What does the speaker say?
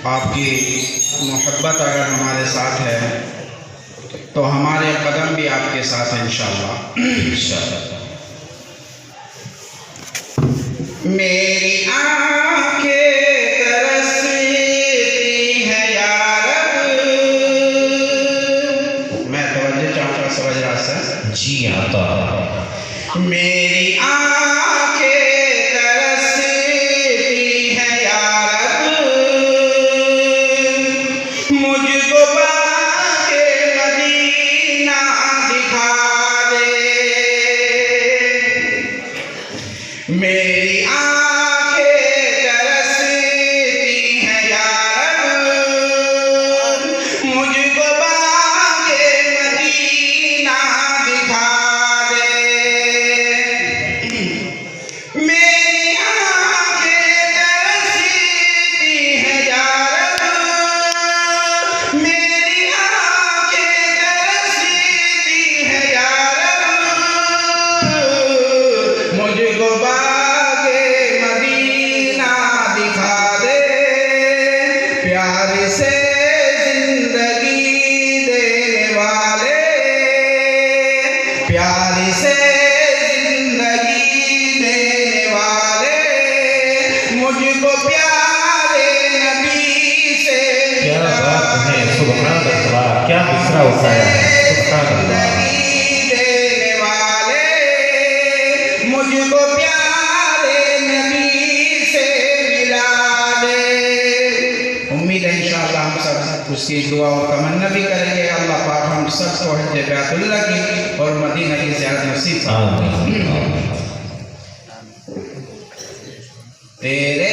आपकी मोहब्बत अगर हमारे साथ है तो हमारे कदम भी आपके साथ हैं इंशाअल्लाह। मेरी आंखें तरसती हैं या रब, मैं तवज्जो चाहूँगा समझ रहा सर जी आता। मेरी आंखें तरसती हैं या रब, मुझको बाके मदीना दिखा दे। मेरी आंखें तरसती हैं या रब, मुझको बाके मदीना दिखा दे। मेरी आंखें तरसती हैं या रब, मेरी आंखें तरसती हैं या रब, मुझको बागे मदीना दिखा दे। प्यार से जिंदगी देने वाले, प्यार से जिंदगी देने वाले, मुझको प्यारे नबी से क्या बात है, सुभान अल्लाह, क्या मिसरा उठाया है, सुभान अल्लाह। जिंदगी देने वाले, मुझको प्यारे नबी से मिला दे। उम्मीद है इंशाअल्लाह हम सब उसकी दुआ और तमन्ना भी करेंगे। अल्लाह पाक हम सबको हज बैतुल्लाह की और मदीना की ज़ियारत नसीब फरमाए। आमीन। तेरे